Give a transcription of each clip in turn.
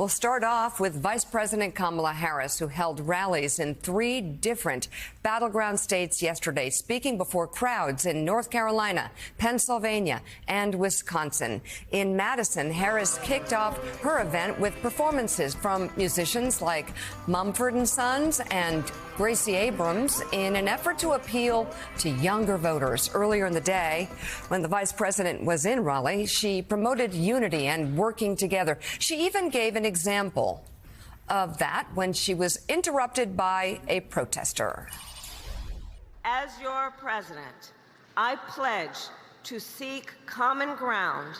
We'll start off with Vice President Kamala Harris, who held rallies in 3 different battleground states yesterday, speaking before crowds in North Carolina, Pennsylvania, and Wisconsin. In Madison, Harris kicked off her event with performances from musicians like Mumford & Sons and Gracie Abrams in an effort to appeal to younger voters. Earlier in the day, when the vice president was in Raleigh, she promoted unity and working together. She even gave an example of that when she was interrupted by a protester. As your president, I pledge to seek common ground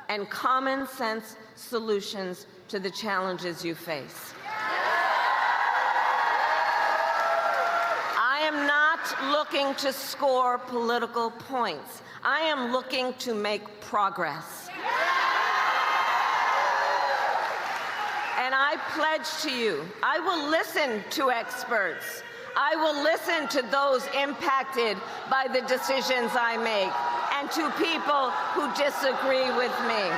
and common sense solutions to the challenges you face. I am not looking to score political points. I am looking to make progress. And I pledge to you, I will listen to experts. I will listen to those impacted by the decisions I make and to people who disagree with me.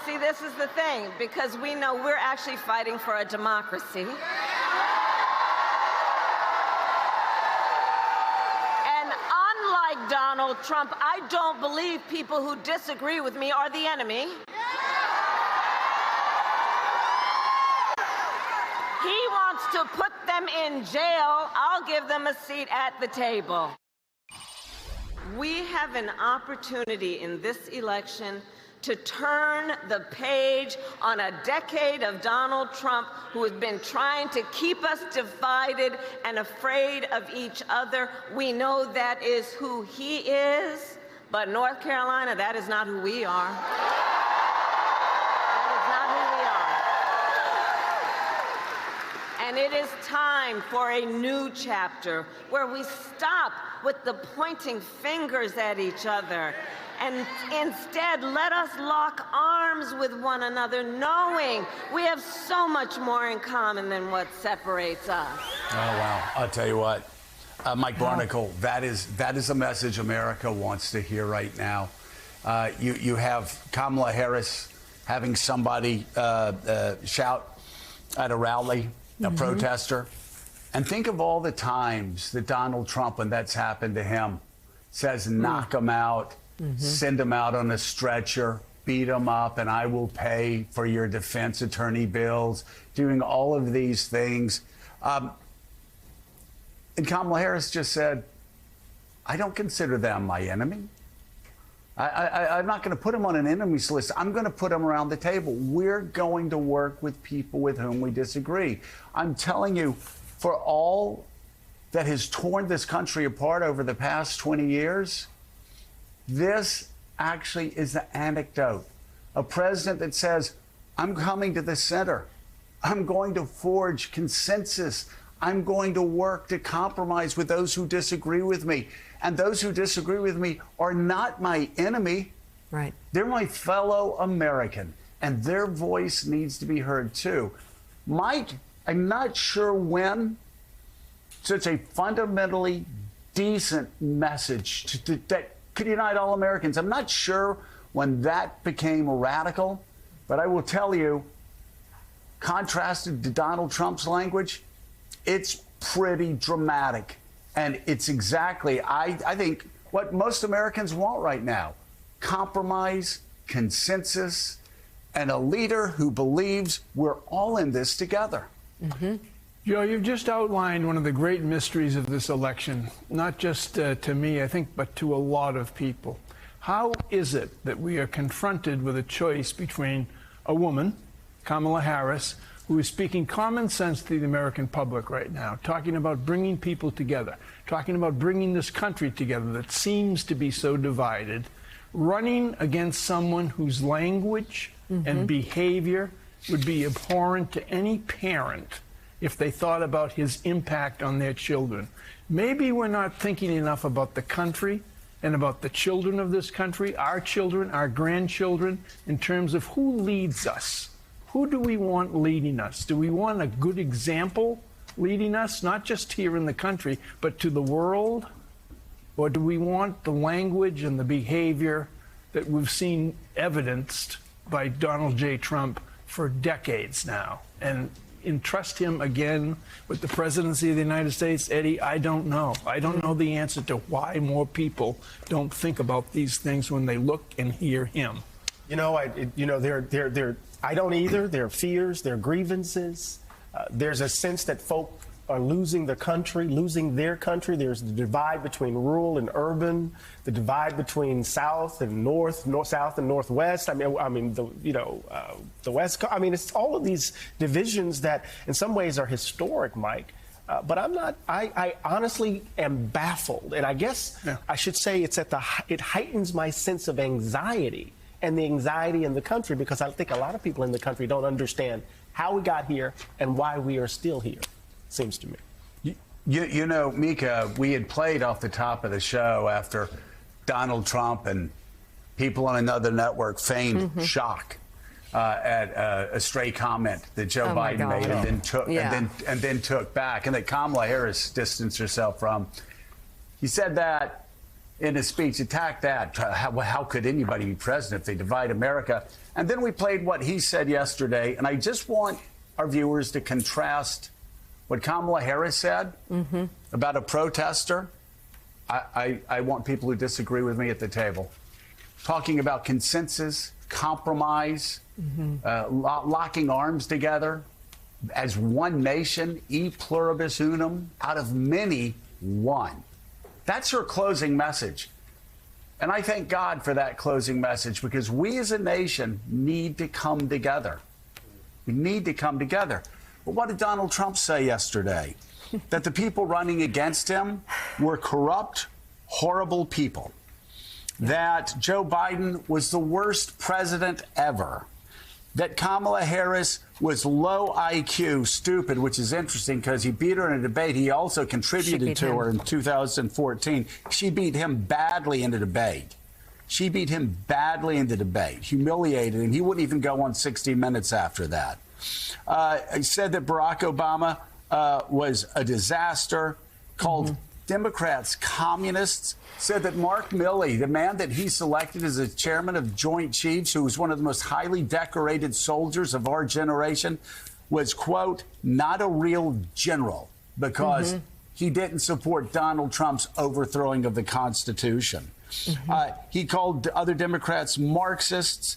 See, this is the thing, because we know we're actually fighting for a democracy. And unlike Donald Trump, I don't believe people who disagree with me are the enemy. He wants to put them in jail. I'll give them a seat at the table. We have an opportunity in this election to turn the page on a decade of Donald Trump, who has been trying to keep us divided and afraid of each other. We know that is who he is, but North Carolina, that is not who we are. That is not who we are. And it is time for a new chapter where we stop with the pointing fingers at each other and instead let us lock arms with one another, knowing we have so much more in common than what separates us. Oh, wow. I'll tell you what, Mike Barnicle, that is a message America wants to hear right now. You have Kamala Harris having somebody shout at a rally, a protester. And think of all the times that Donald Trump, when that's happened to him, says, knock him out. Send him out on a stretcher, beat him up, and I will pay for your defense attorney bills, doing all of these things. And Kamala Harris just said, I don't consider them my enemy. I'm not going to put them on an enemies list. I'm going to put them around the table. We're going to work with people with whom we disagree. I'm telling you, for all that has torn this country apart over the past 20 years, this actually is the anecdote. A president that says, I'm coming to the center. I'm going to forge consensus. I'm going to work to compromise with those who disagree with me. And those who disagree with me are not my enemy. Right. They're my fellow American, and their voice needs to be heard too. Mike, I'm not sure when such a fundamentally decent message that could unite all Americans. I'm not sure when that became radical, but I will tell you, contrasted to Donald Trump's language, it's pretty dramatic. And it's exactly, I think, what most Americans want right now. Compromise, consensus, and a leader who believes we're all in this together. Joe, you've just outlined one of the great mysteries of this election, not just to me, I think, but to a lot of people. How is it that we are confronted with a choice between a woman, Kamala Harris, who is speaking common sense to the American public right now, talking about bringing people together, talking about bringing this country together that seems to be so divided, running against someone whose language and behavior would be abhorrent to any parent if they thought about his impact on their children. Maybe we're not thinking enough about the country and about the children of this country, our children, our grandchildren, in terms of who leads us. Who do we want leading us? Do we want a good example leading us, not just here in the country, but to the world? Or do we want the language and the behavior that we've seen evidenced by Donald J. Trump for decades now? And entrust him again with the presidency of the United States? Eddie, I don't know. I don't know the answer to why more people don't think about these things when they look and hear him. I don't either. There are fears, there are grievances. There's a sense that folk are losing their country. There's the divide between rural and urban, the divide between South and North, South and Northwest. The West. It's all of these divisions that, in some ways, are historic, Mike. But I'm not. I honestly am baffled, and I guess I should say it heightens my sense of anxiety and the anxiety in the country, because I think a lot of people in the country don't understand how we got here and why we are still here. Seems to me. You know, Mika, we had played off the top of the show after Donald Trump and people on another network feigned shock at a stray comment that Joe Biden made and then took back, and that Kamala Harris distanced herself from. He said that in his speech, attacked that. How could anybody be president if they divide America? And then we played what he said yesterday, and I just want our viewers to contrast what Kamala Harris said about a protester. I want people who disagree with me at the table. Talking about consensus, compromise, locking arms together as one nation, e pluribus unum, out of many, one. That's her closing message. And I thank God for that closing message, because we as a nation need to come together. We need to come together. But what did Donald Trump say yesterday? That the people running against him were corrupt, horrible people. That Joe Biden was the worst president ever. That Kamala Harris was low IQ, stupid, which is interesting because he beat her in a debate. He also contributed to her in 2014. She beat him badly in the debate. Humiliated him. He wouldn't even go on 60 Minutes after that. He said that Barack Obama was a disaster, called Democrats communists, said that Mark Milley, the man that he selected as a chairman of Joint Chiefs, who was one of the most highly decorated soldiers of our generation, was, quote, not a real general because he didn't support Donald Trump's overthrowing of the Constitution. He called other Democrats Marxists.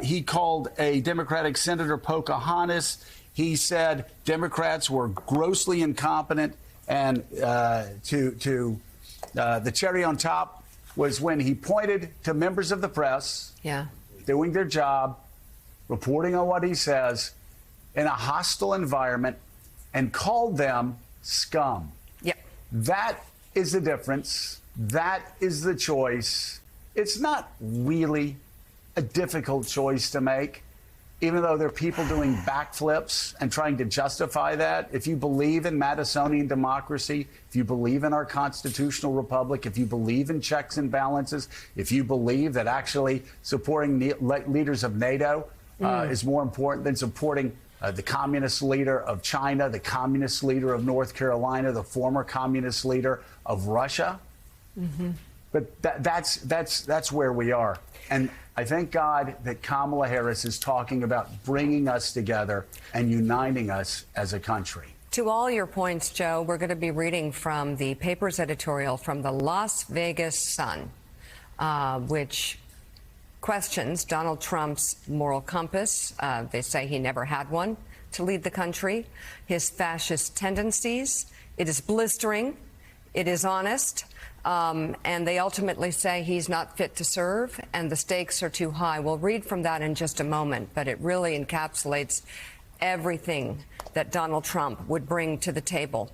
He called a Democratic Senator Pocahontas. He said Democrats were grossly incompetent. And the cherry on top was when he pointed to members of the press doing their job, reporting on what he says in a hostile environment, and called them scum. That is the difference. That is the choice. It's not really a difficult choice to make, even though there are people doing backflips and trying to justify that. If you believe in Madisonian democracy, if you believe in our constitutional republic, if you believe in checks and balances, if you believe that actually supporting leaders of NATO is more important than supporting the communist leader of China, the communist leader of North Carolina, the former communist leader of Russia. But that's where we are. And I thank God that Kamala Harris is talking about bringing us together and uniting us as a country. To all your points, Joe, we're going to be reading from the paper's editorial from the Las Vegas Sun, which questions Donald Trump's moral compass. They say he never had one to lead the country. His fascist tendencies. It is blistering. It is honest. And they ultimately say he's not fit to serve and the stakes are too high. We'll read from that in just a moment, but it really encapsulates everything that Donald Trump would bring to the table.